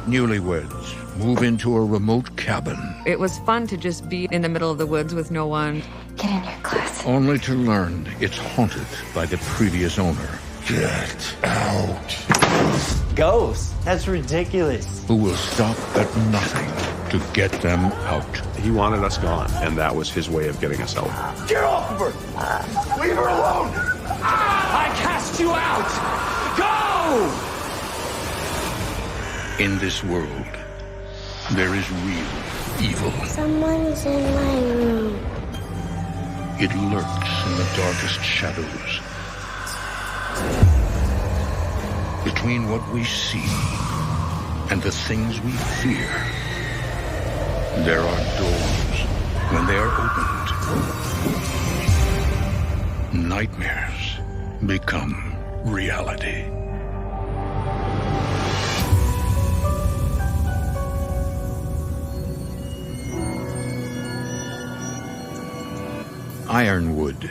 Newlyweds move into a remote cabin. It was fun to just be in the middle of the woods with no one. Get in your class. Only to learn it's haunted by the previous owner. Get out. Ghosts? That's ridiculous. Who will stop at nothing to get them out. He wanted us gone, and that was his way of getting us out. Get off of her! Leave her alone! I cast you out! Go! In this world, there is real evil. Someone's in my room. It lurks in the darkest shadows. Between what we see and the things we fear, there are doors. When they are opened, nightmares become reality. Ironwood,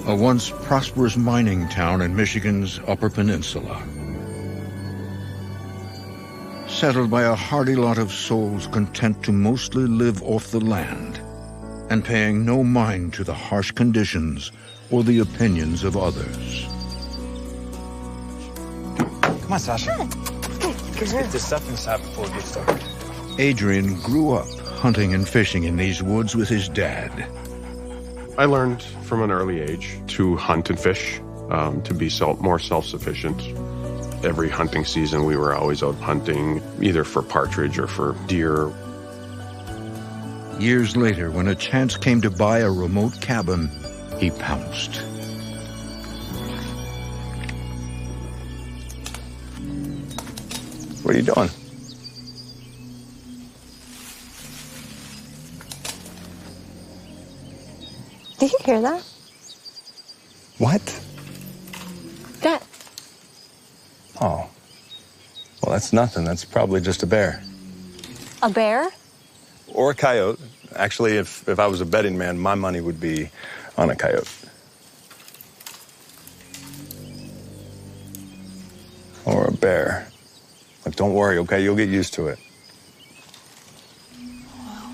a once prosperous mining town in Michigan's Upper Peninsula. Settled by a hardy lot of souls content to mostly live off the land and paying no mind to the harsh conditions or the opinions of others. Come on, Sasha. Let's get this stuff inside before it gets dark. Adrian grew up hunting and fishing in these woods with his dad. I learned from an early age to hunt and fish, to be more self-sufficient. Every hunting season, we were always out hunting, either for partridge or for deer. Years later, when a chance came to buy a remote cabin, he pounced. What are you doing? Did you hear that? What? That. Oh. Well, that's nothing. That's probably just a bear. A bear? Or a coyote. Actually, if I was a betting man, my money would be on a coyote. Or a bear. But don't worry, okay? You'll get used to it.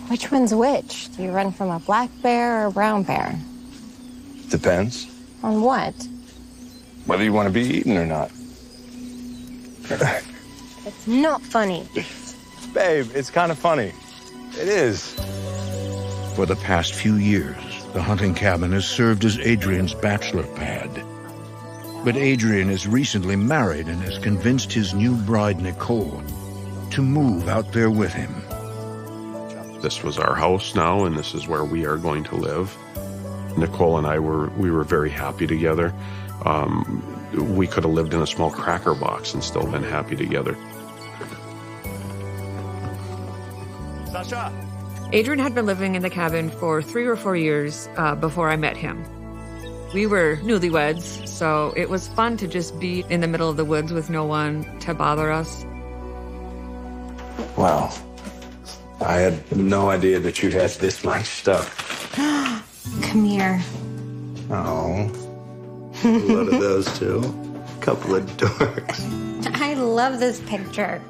Which one's which? Do you run from a black bear or a brown bear? Depends. On what? Whether you want to be eaten or not. It's not funny. Babe, it's kind of funny. It is. For the past few years, the hunting cabin has served as Adrian's bachelor pad. But Adrian is recently married and has convinced his new bride, Nicole, to move out there with him. This was our house now, and this is where we are going to live. Nicole and I were very happy together. We could have lived in a small cracker box and still been happy together. Sasha! Adrian had been living in the cabin for 3 or 4 years before I met him. We were newlyweds, so it was fun to just be in the middle of the woods with no one to bother us. Wow. I had no idea that you had this much stuff. Come here. Oh. What are those two? Couple of dorks. I love this picture.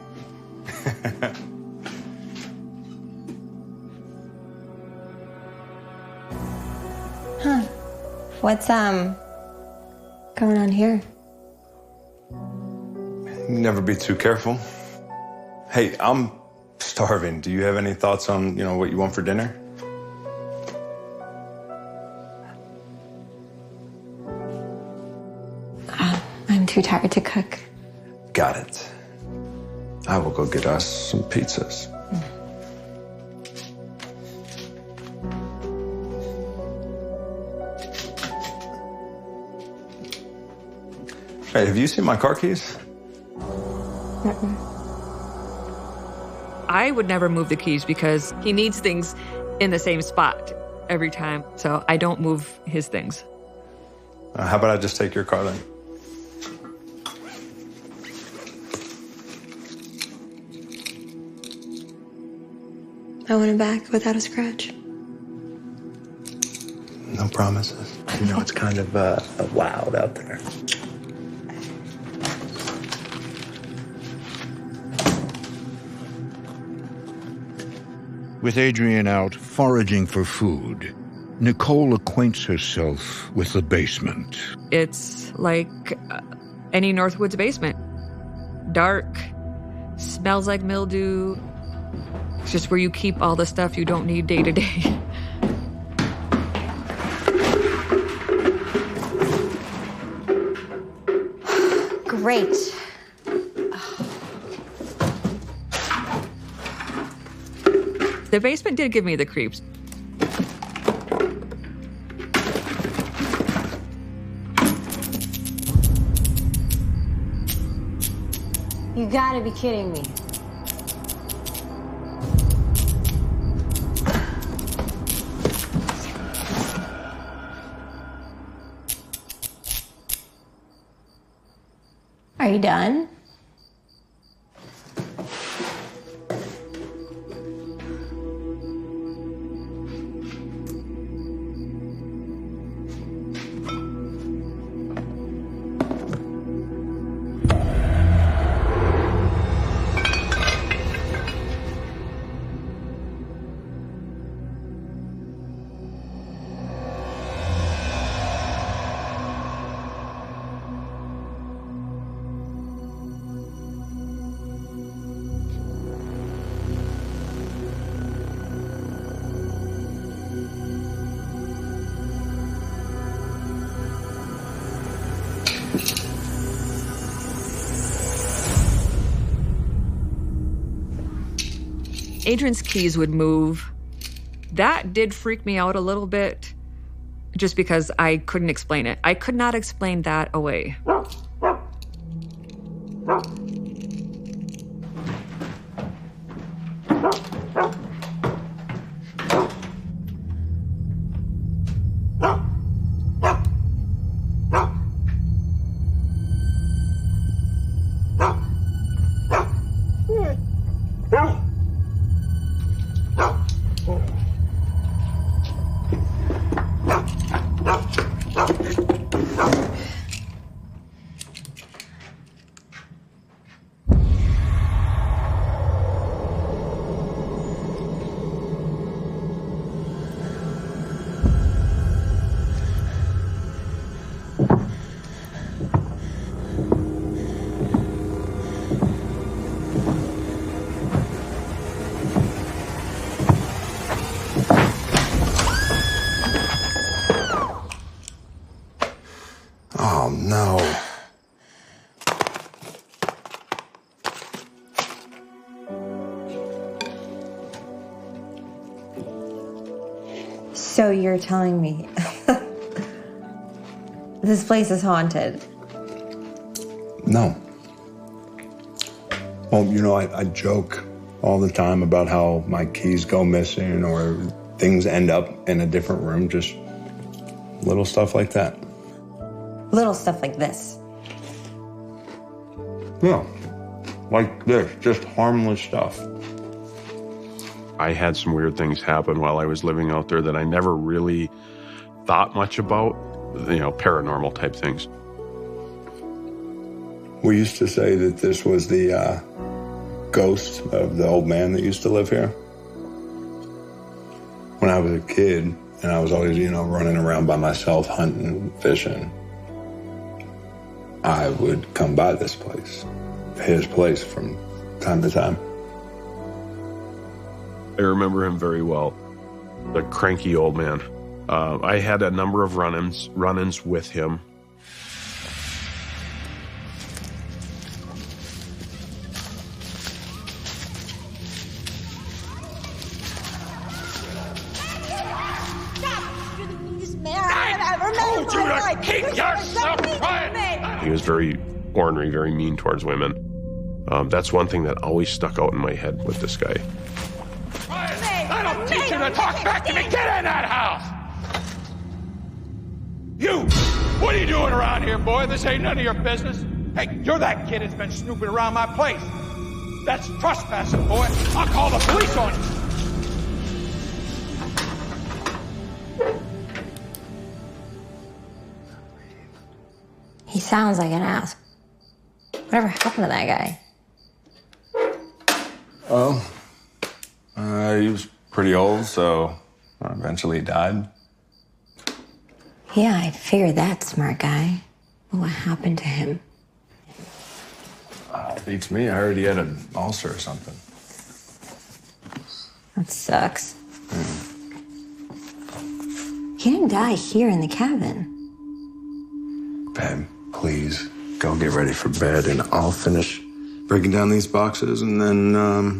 Huh. What's, going on here? Never be too careful. Hey, I'm starving. Do you have any thoughts on, what you want for dinner? I'm too tired to cook. Got it. I will go get us some pizzas. Hey, have you seen my car keys? I would never move the keys because he needs things in the same spot every time, so I don't move his things. How about I just take your car then? I want it back without a scratch. No promises. It's kind of loud out there. With Adrian out foraging for food, Nicole acquaints herself with the basement. It's like any Northwoods basement. Dark, smells like mildew. It's just where you keep all the stuff you don't need day to day. Great. The basement did give me the creeps. You gotta be kidding me. Are you done? Adrian's keys would move. That did freak me out a little bit, just because I couldn't explain it. I could not explain that away. Oh, no. So you're telling me this place is haunted? No. Well, you know, I joke all the time about how my keys go missing or things end up in a different room, just little stuff like that. Little stuff like this. Yeah, like this, just harmless stuff. I had some weird things happen while I was living out there that I never really thought much about, you know, paranormal type things. We used to say that this was the ghost of the old man that used to live here. When I was a kid, and I was always, you know, running around by myself, hunting, fishing, I would come by this place, his place, from time to time. I remember him very well. The cranky old man. I had a number of run-ins with him. He was very ornery, very mean towards women. That's one thing that always stuck out in my head with this guy. I don't teach you to talk back to me. Get in that house! You! What are you doing around here, boy? This ain't none of your business. Hey, you're that kid that's been snooping around my place. That's trespassing, boy. I'll call the police on you. He sounds like an ass. Whatever happened to that guy? Oh, he was pretty old, so eventually he died. Yeah, I figured that, smart guy. But what happened to him? Beats me. I heard he had an ulcer or something. That sucks. He didn't die here in the cabin. Babe, please go get ready for bed, and I'll finish breaking down these boxes, and then I'll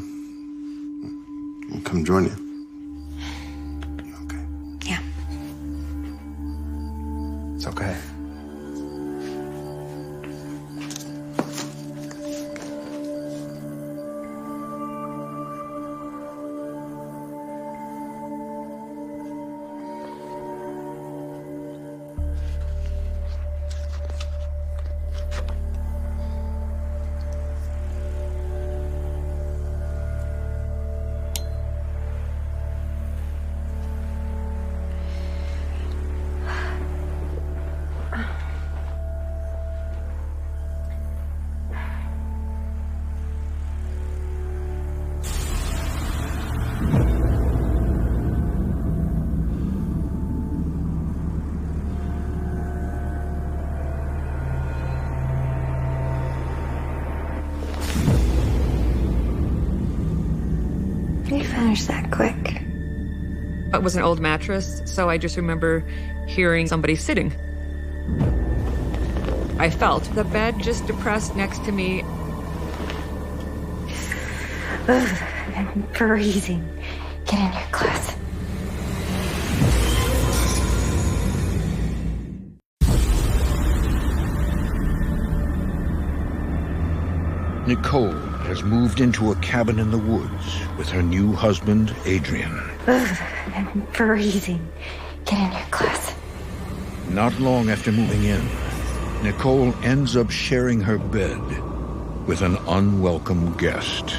come join you. Okay. Yeah. It's okay. You finished that quick. It was an old mattress, so I just remember hearing somebody sitting. I felt the bed just depressed next to me. Ugh, I'm freezing. Get in your clothes. Nicole has moved into a cabin in the woods with her new husband, Adrian. Ugh, I'm freezing. Get in your clothes. Not long after moving in, Nicole ends up sharing her bed with an unwelcome guest.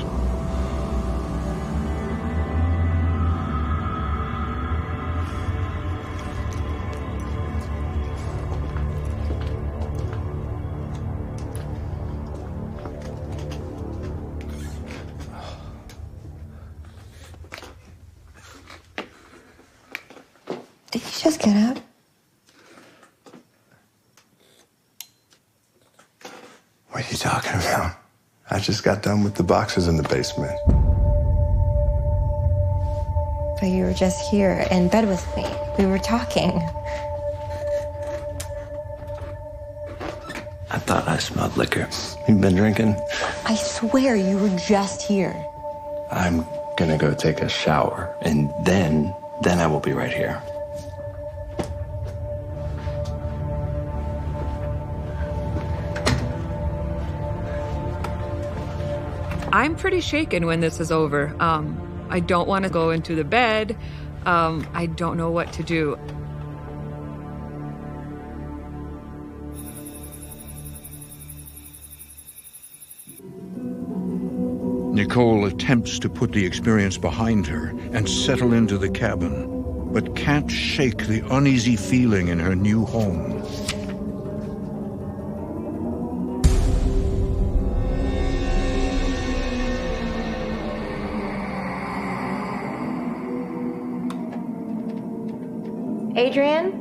Did you just get up? What are you talking about? I just got done with the boxes in the basement. But you were just here in bed with me. We were talking. I thought I smelled liquor. You been drinking? I swear you were just here. I'm gonna go take a shower, and then I will be right here. I'm pretty shaken when this is over. I don't want to go into the bed. I don't know what to do. Nicole attempts to put the experience behind her and settle into the cabin, but can't shake the uneasy feeling in her new home. Adrian?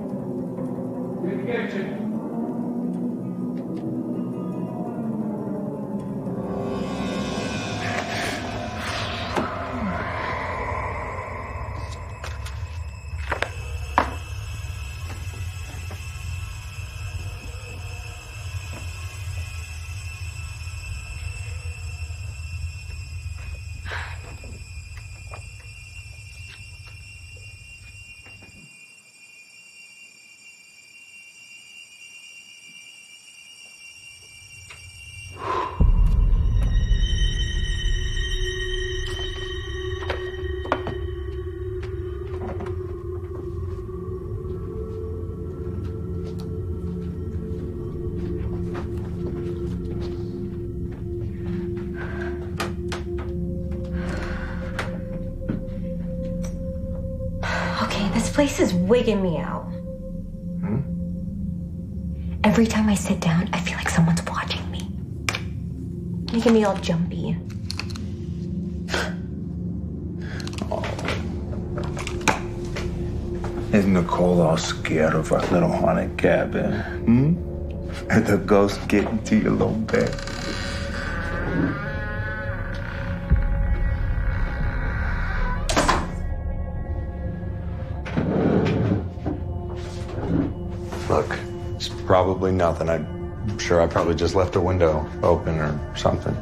This place is wigging me out. Every time I sit down, I feel like someone's watching me. Making me all jumpy. Oh, Is Nicole all scared of our little haunted cabin? Are the ghosts getting to your little bed? Look, it's probably nothing. I'm sure I probably just left a window open or something.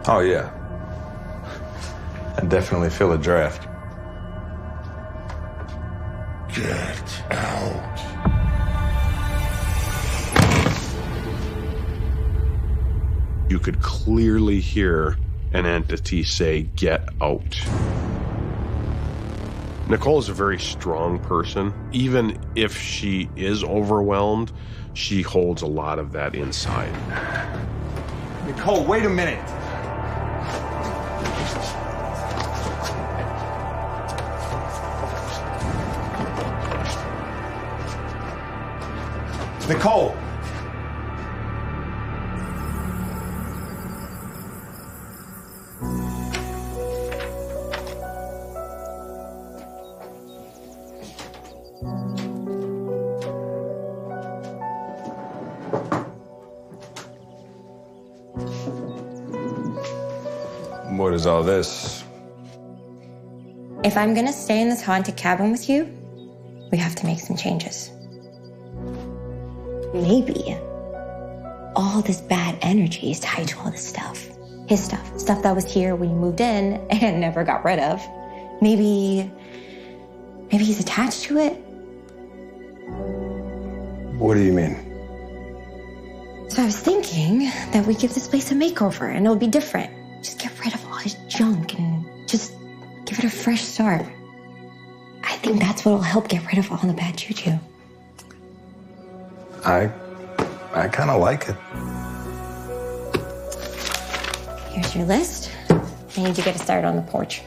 Oh, yeah. I definitely feel a draft. Get out. You could clearly hear an entity say, "Get out." Nicole is a very strong person. Even if she is overwhelmed, she holds a lot of that inside. Nicole, wait a minute. Nicole! What is all this? If I'm gonna stay in this haunted cabin with you, we have to make some changes. Maybe all this bad energy is tied to all this stuff. His stuff that was here when you moved in and never got rid of. Maybe he's attached to it. What do you mean? So I was thinking that we give this place a makeover and it'll be different. Just get rid of all his junk and just give it a fresh start. I think that's what'll help get rid of all the bad juju. I kind of like it. Here's your list. I need to get it started on the porch.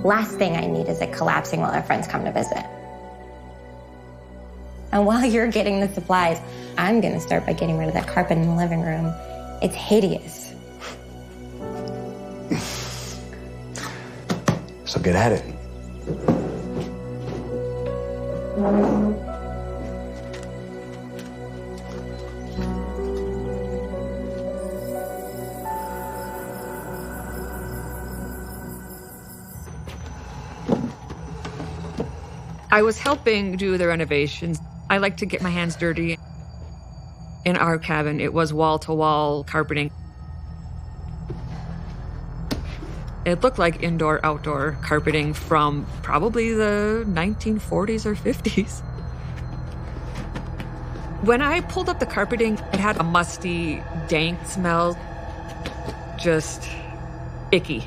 Last thing I need is it collapsing while our friends come to visit. And while you're getting the supplies, I'm gonna start by getting rid of that carpet in the living room. It's hideous. So get at it. I was helping do the renovations. I like to get my hands dirty. In our cabin, it was wall-to-wall carpeting. It looked like indoor-outdoor carpeting from probably the 1940s or 50s. When I pulled up the carpeting, it had a musty, dank smell. Just icky.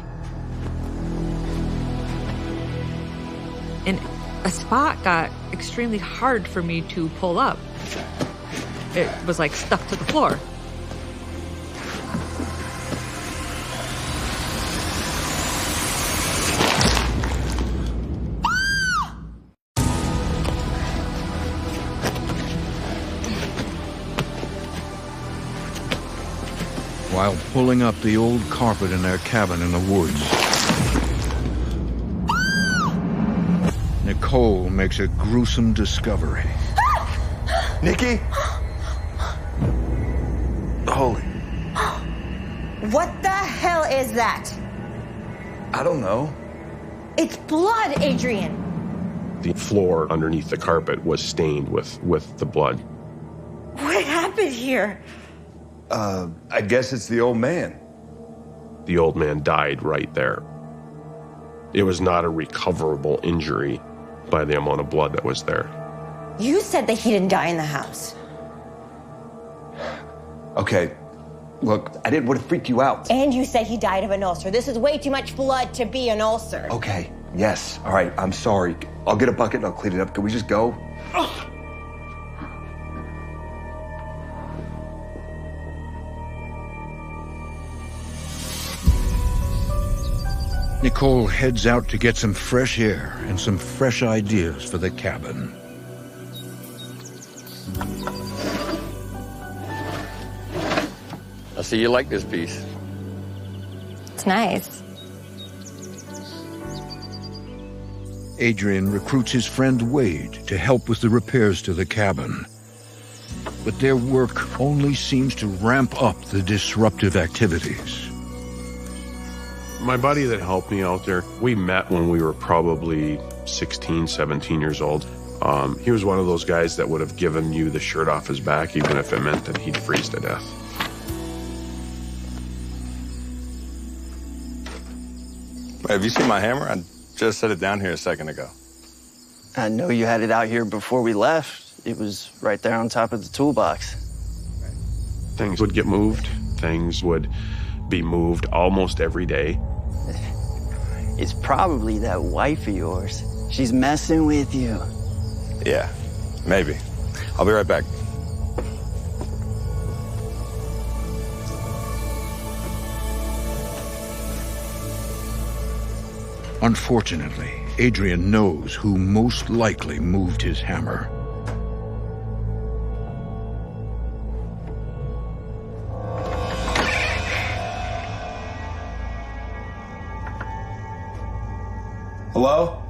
And a spot got extremely hard for me to pull up. It was like stuck to the floor. While pulling up the old carpet in their cabin in the woods, Nicole makes a gruesome discovery. Nikki? Holy. What the hell is that? I don't know. It's blood, Adrian. The floor underneath the carpet was stained with the blood. What happened here? I guess it's the old man. The old man died right there. It was not a recoverable injury by the amount of blood that was there. You said that he didn't die in the house. Okay, look, I didn't want to freak you out. And you said he died of an ulcer. This is way too much blood to be an ulcer. Okay, yes, all right, I'm sorry. I'll get a bucket and I'll clean it up. Can we just go? Nicole heads out to get some fresh air and some fresh ideas for the cabin. I see you like this piece. It's nice. Adrian recruits his friend Wade to help with the repairs to the cabin. But their work only seems to ramp up the disruptive activities. My buddy that helped me out there, we met when we were probably 16, 17 years old. He was one of those guys that would have given you the shirt off his back, even if it meant that he'd freeze to death. Have you seen my hammer? I just set it down here a second ago. I know you had it out here before we left. It was right there on top of the toolbox. Things would get moved. Things would be moved almost every day. It's probably that wife of yours. She's messing with you. Yeah, maybe. I'll be right back. Unfortunately, Adrian knows who most likely moved his hammer. Hello?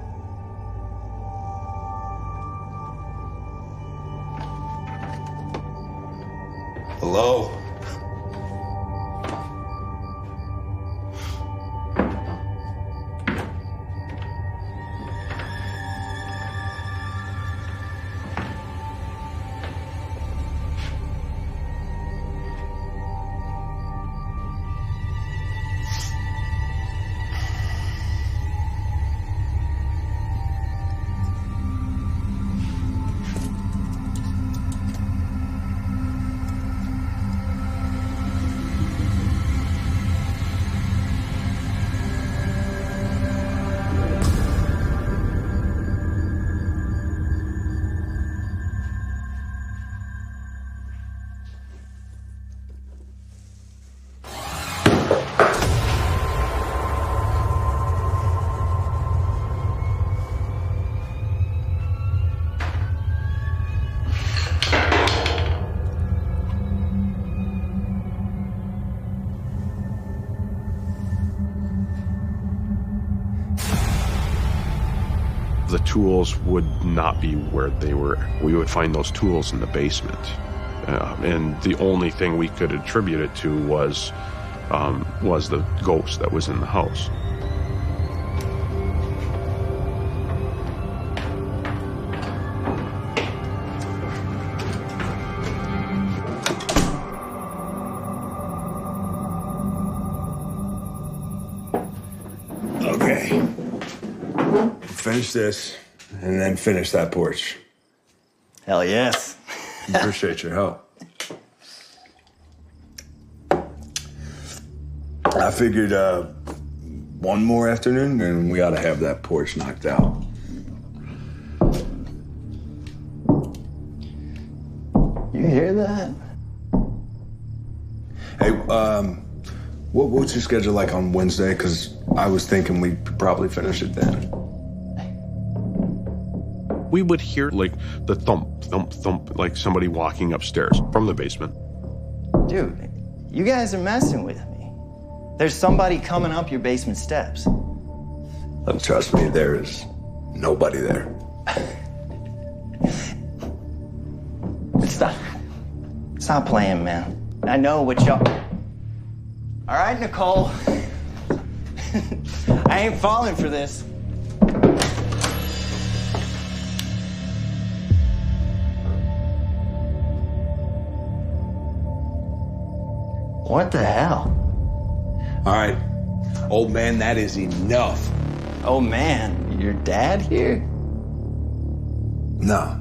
Hello? The tools would not be where they were. We would find those tools in the basement. And the only thing we could attribute it to was the ghost that was in the house. Okay. Finish this, and then finish that porch. Hell yes. Appreciate your help. I figured one more afternoon, and we ought to have that porch knocked out. You hear that? Hey, what's your schedule like on Wednesday? Because I was thinking we could probably finish it then. We would hear like the thump, thump, thump, like somebody walking upstairs from the basement. Dude, you guys are messing with me. There's somebody coming up your basement steps. Trust me, there is nobody there. Stop playing, man. I know what y'all... All right, Nicole. I ain't falling for this. What the hell? All right, old man, that is enough. Oh, man, your dad here? No.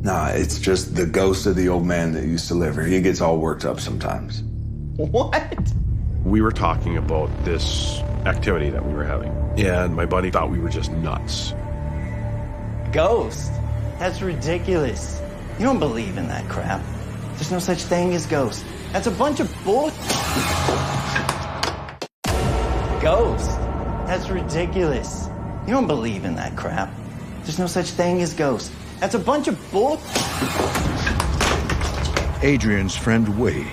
Nah, it's just the ghost of the old man that used to live here. He gets all worked up sometimes. What? We were talking about this activity that we were having, and my buddy thought we were just nuts. Ghost? That's ridiculous. You don't believe in that crap. There's no such thing as ghosts. That's a bunch of bull... Ghost? That's ridiculous. You don't believe in that crap. There's no such thing as ghosts. That's a bunch of bull... Adrian's friend Wade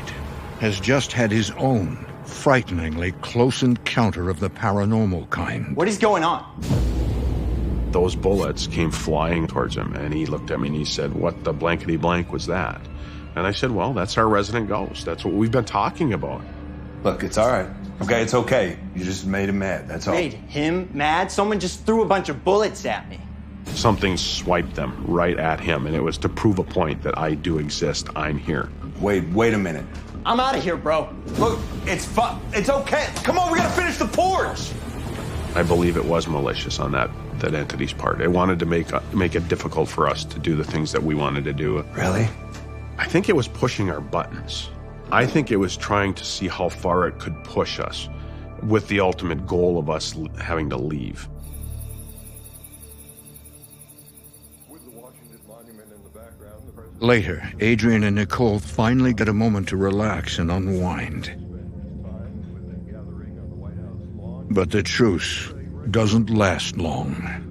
has just had his own frighteningly close encounter of the paranormal kind. What is going on? Those bullets came flying towards him, and he looked at me and he said, "What the blankety blank was that?" And I said, "Well, that's our resident ghost. That's what we've been talking about." Look, it's all right. Okay, it's okay. You just made him mad, that's all. Made him mad? Someone just threw a bunch of bullets at me. Something swiped them right at him, and it was to prove a point that I do exist. I'm here. Wait a minute. I'm out of here, bro. Look, it's okay. Come on, we gotta finish the porch. I believe it was malicious on that entity's part. It wanted to make it difficult for us to do the things that we wanted to do. Really? I think it was pushing our buttons. I think it was trying to see how far it could push us, with the ultimate goal of us having to leave. Later, Adrian and Nicole finally get a moment to relax and unwind. But the truce doesn't last long.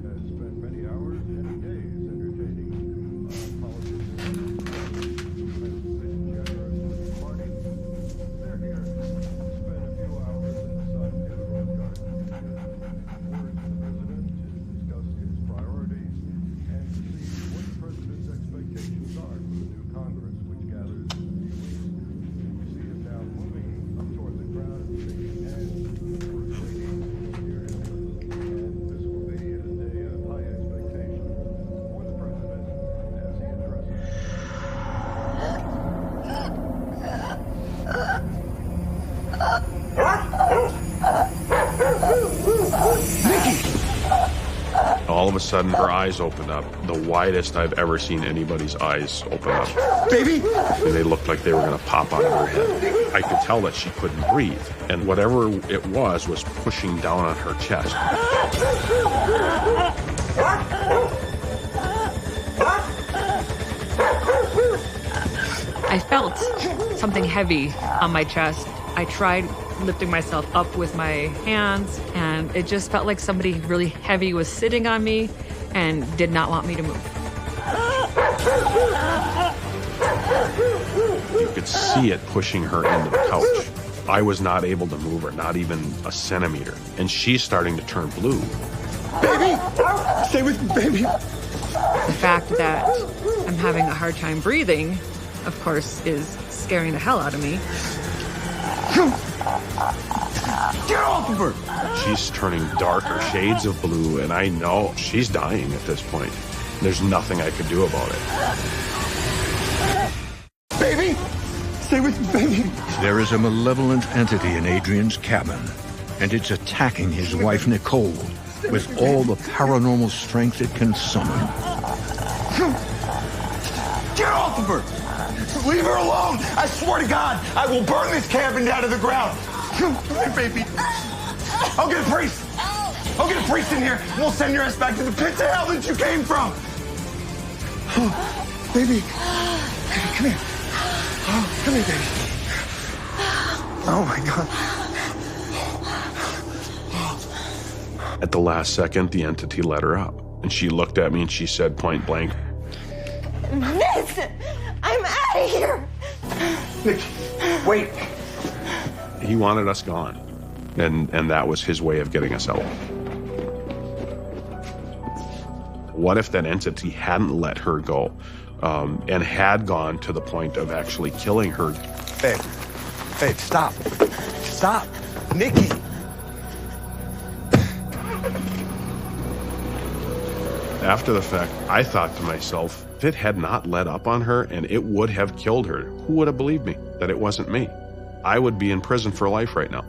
All of a sudden, her eyes opened up, the widest I've ever seen anybody's eyes open up. Baby! And they looked like they were going to pop out of her head. I could tell that she couldn't breathe, and whatever it was pushing down on her chest. I felt something heavy on my chest. I tried lifting myself up with my hands, and it just felt like somebody really heavy was sitting on me and did not want me to move. You could see it pushing her into the couch. I was not able to move her, not even a centimeter, and she's starting to turn blue. Baby! Stay with me, baby! The fact that I'm having a hard time breathing, of course, is scaring the hell out of me. Get off of her! She's turning darker shades of blue, and I know she's dying at this point. There's nothing I could do about it. Baby! Stay with me, baby! There is a malevolent entity in Adrian's cabin, and it's attacking his wife, Nicole, with all the paranormal strength it can summon. Get off of her! Leave her alone! I swear to God, I will burn this cabin down to the ground! Come here, baby. I'll get a priest! I'll get a priest in here, and we'll send your ass back to the pits of hell that you came from! Oh, baby. Come here. Oh, come here, baby. Oh, my God. At the last second, the entity let her up, and she looked at me and she said point blank, Miss! I'm out of here! Nick, wait. He wanted us gone, and that was his way of getting us out. What if that entity hadn't let her go, and had gone to the point of actually killing her? Babe, stop. Stop. Nikki. After the fact, I thought to myself, if it had not let up on her and it would have killed her, who would have believed me that it wasn't me? I would be in prison for life right now.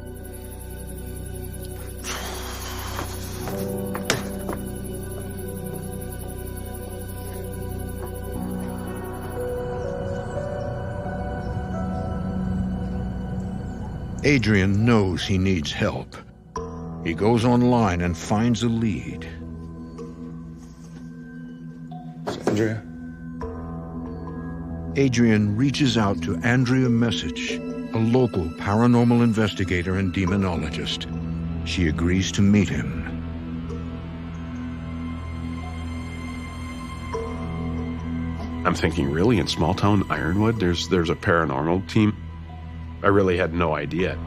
Adrian knows he needs help. He goes online and finds a lead. Andrea? Adrian reaches out to Andrea Message, a local paranormal investigator and demonologist. She agrees to meet him. I'm thinking, really, in small town Ironwood, there's a paranormal team? I really had no idea.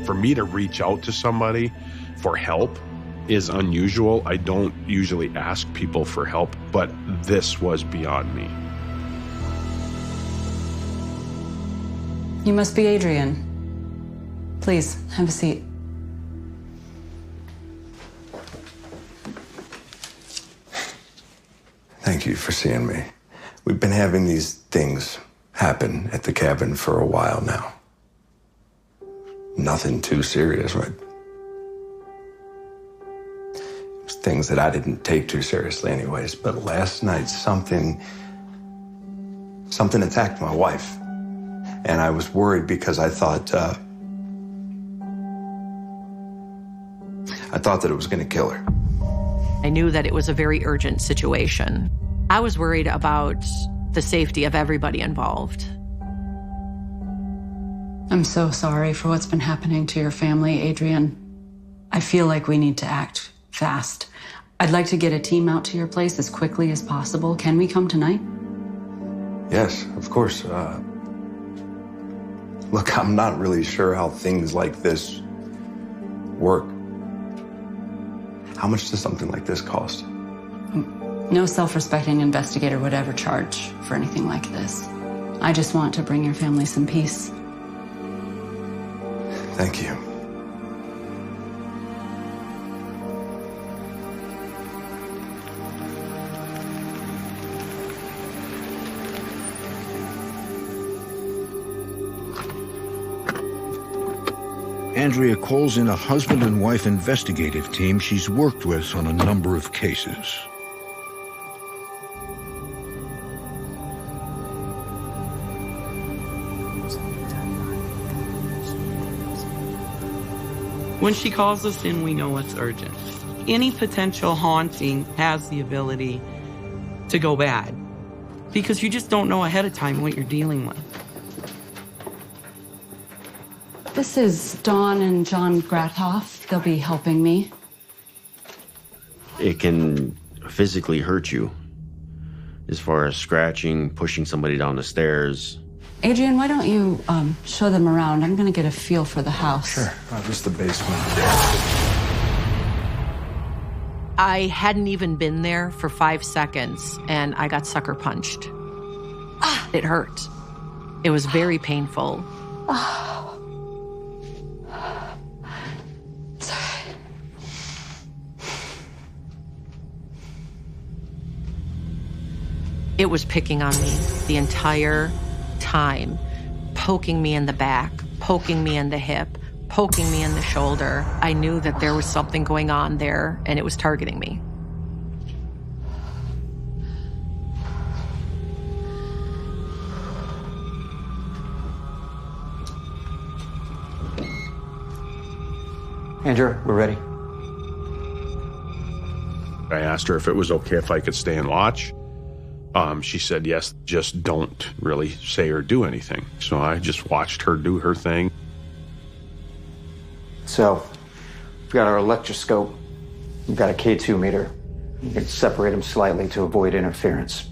For me to reach out to somebody for help is unusual. I don't usually ask people for help, but this was beyond me. You must be Adrian. Please, have a seat. Thank you for seeing me. We've been having these things happen at the cabin for a while now. Nothing too serious, right? It's things that I didn't take too seriously anyways, but last night something attacked my wife. And I was worried because I thought that it was gonna kill her. I knew that it was a very urgent situation. I was worried about the safety of everybody involved. I'm so sorry for what's been happening to your family, Adrian. I feel like we need to act fast. I'd like to get a team out to your place as quickly as possible. Can we come tonight? Yes, of course. Look, I'm not really sure how things like this work. How much does something like this cost? No self-respecting investigator would ever charge for anything like this. I just want to bring your family some peace. Thank you. Andrea calls in a husband and wife investigative team she's worked with on a number of cases. When she calls us in, we know it's urgent. Any potential haunting has the ability to go bad because you just don't know ahead of time what you're dealing with. This is Dawn and John Grathoff. They'll be helping me. It can physically hurt you as far as scratching, pushing somebody down the stairs. Adrian, why don't you show them around? I'm gonna get a feel for the house. Sure. Just the basement. I hadn't even been there for 5 seconds, and I got sucker punched. It hurt. It was very painful. It was picking on me the entire time, poking me in the back, poking me in the hip, poking me in the shoulder. I knew that there was something going on there, and it was targeting me. Andrew, we're ready. I asked her if it was okay if I could stay and watch. She said yes, just don't really say or do anything. So I just watched her do her thing. So, we've got our electroscope. We've got a K2 meter. You can separate them slightly to avoid interference.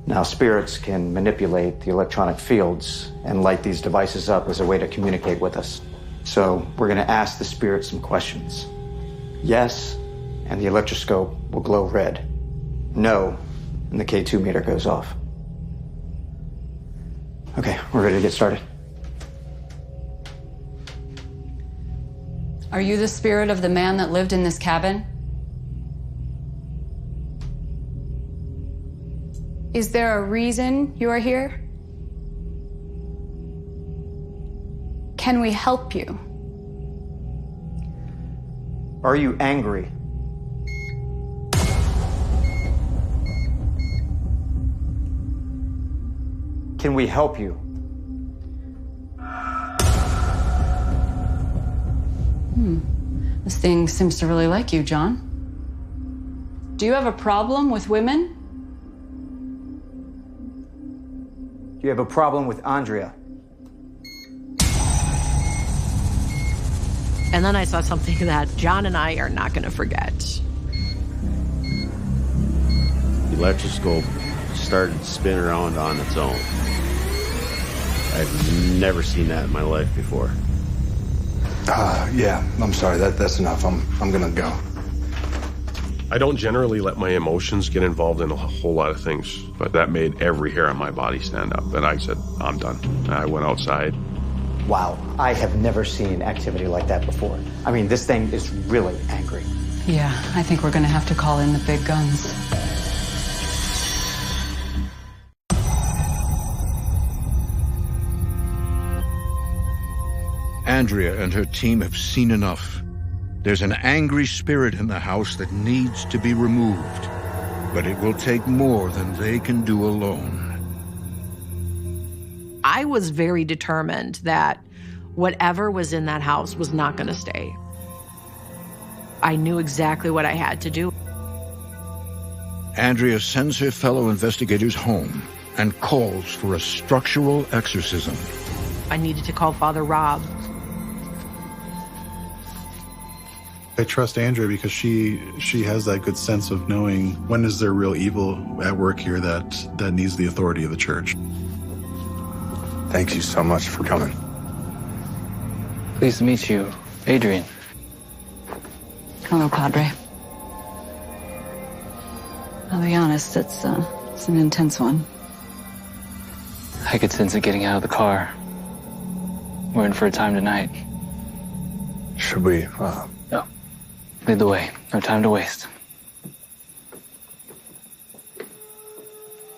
Now, spirits can manipulate the electronic fields and light these devices up as a way to communicate with us. So, we're going to ask the spirit some questions. Yes, and the electroscope will glow red. No, and the K2 meter goes off. Okay, we're ready to get started. Are you the spirit of the man that lived in this cabin? Is there a reason you are here? Can we help you? Are you angry? Can we help you? This thing seems to really like you, John. Do you have a problem with women? Do you have a problem with Andrea? And then I saw something that John and I are not going to forget. The electroscope started spinning around on its own. I've never seen that in my life before. Yeah, I'm sorry. That's enough. I'm gonna go. I don't generally let my emotions get involved in a whole lot of things, but that made every hair on my body stand up. And I said, I'm done. And I went outside. Wow, I have never seen activity like that before. I mean, this thing is really angry. Yeah, I think we're gonna have to call in the big guns. Andrea and her team have seen enough. There's an angry spirit in the house that needs to be removed, but it will take more than they can do alone. I was very determined that whatever was in that house was not going to stay. I knew exactly what I had to do. Andrea sends her fellow investigators home and calls for a structural exorcism. I needed to call Father Rob. I trust Andrea because she has that good sense of knowing when is there real evil at work here that needs the authority of the church. Thank you so much for coming. Pleased to meet you, Adrian. Hello, Padre. I'll be honest, it's an intense one. I could sense it getting out of the car. We're in for a time tonight. Should we, No. Lead the way. No time to waste.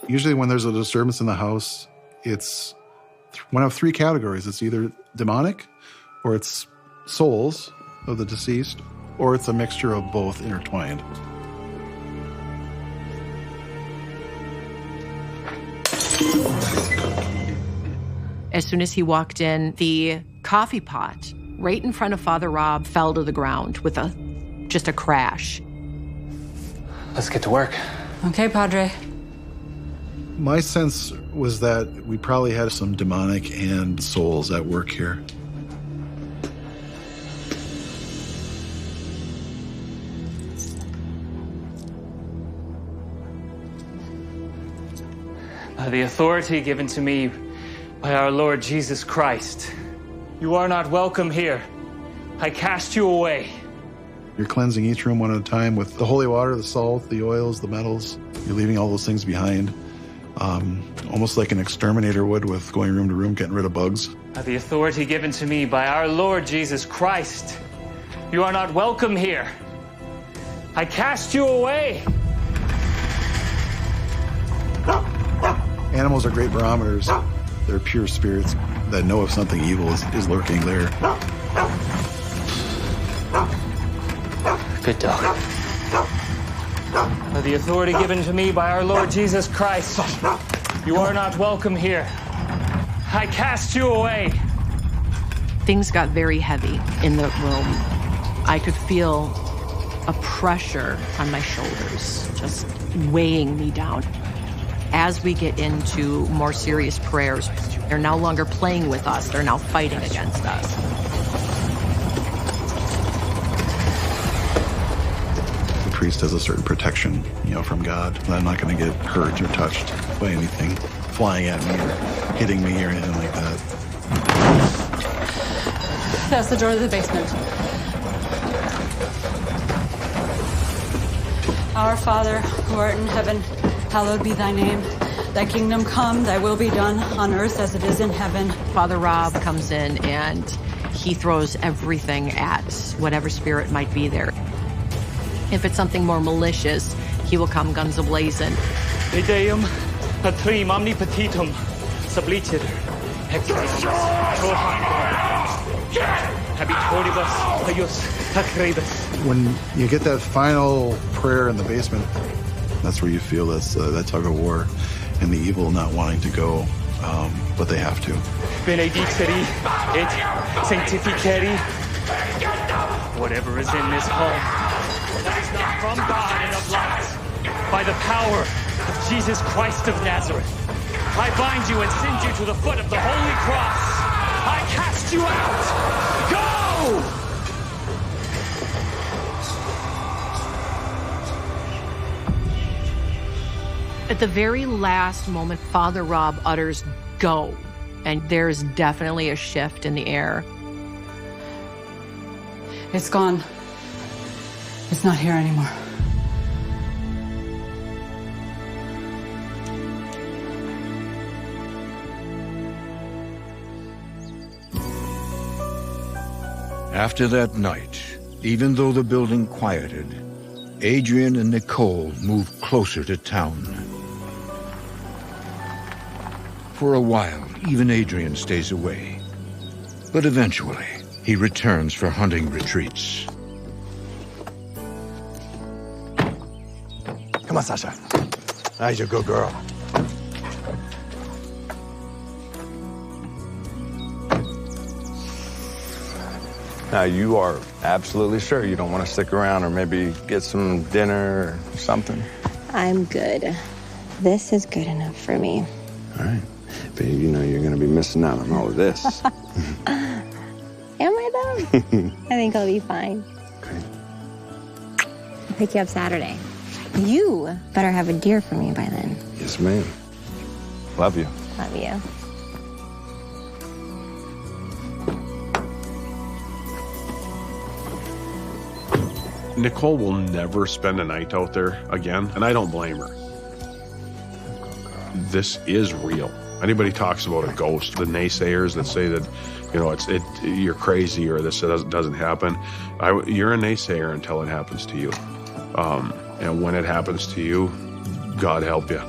Usually when there's a disturbance in the house, it's one of three categories. It's either demonic, or it's souls of the deceased, or it's a mixture of both intertwined. As soon as he walked in, the coffee pot right in front of Father Rob fell to the ground with just a crash. Let's get to work. Okay, Padre. My sense was that we probably had some demonic and souls at work here. By the authority given to me by our Lord Jesus Christ, you are not welcome here. I cast you away. You're cleansing each room one at a time with the holy water, the salt, the oils, the metals. You're leaving all those things behind. Almost like an exterminator would with going room to room, getting rid of bugs. By the authority given to me by our Lord Jesus Christ, you are not welcome here. I cast you away. Animals are great barometers. They're pure spirits that know if something evil is lurking there. Good dog. By the authority given to me by our Lord Jesus Christ, you are not welcome here. I cast you away. Things got very heavy in the room. I could feel a pressure on my shoulders, just weighing me down. As we get into more serious prayers, they're no longer playing with us, they're now fighting against us. The priest has a certain protection, from God. I'm not going to get hurt or touched by anything flying at me or hitting me or anything like that. That's the door to the basement. Our Father, who art in heaven, hallowed be thy name. Thy kingdom come, thy will be done on earth as it is in heaven. Father Rob comes in and he throws everything at whatever spirit might be there. If it's something more malicious, he will come guns a-blazing. Te Deum, patrim omnipotentium, sublicitor, excelsis, habitoribus, eius, acrebus. When you get that final prayer in the basement, that's where you feel that tug of war and the evil not wanting to go, but they have to. Benedicere et sanctificere. Whatever is in this home that is not from God and of light, by the power of Jesus Christ of Nazareth, I bind you and send you to the foot of the holy cross. I cast you out. Go! At the very last moment, Father Rob utters, "Go." And there's definitely a shift in the air. It's gone. It's not here anymore. After that night, even though the building quieted, Adrian and Nicole moved closer to town. For a while, even Adrian stays away. But eventually, he returns for hunting retreats. Come on, Sasha. That's a good girl. Now, you are absolutely sure you don't want to stick around or maybe get some dinner or something? I'm good. This is good enough for me. All right. Babe, you know you're going to be missing out on all of this. Am I though? I think I'll be fine. Okay. I'll pick you up Saturday. You better have a deer for me by then. Yes, ma'am. Love you. Love you. Nicole will never spend a night out there again, and I don't blame her. This is real. Anybody talks about a ghost, the naysayers that say that, you know, you're crazy or this doesn't happen. You're a naysayer until it happens to you. And when it happens to you, God help you.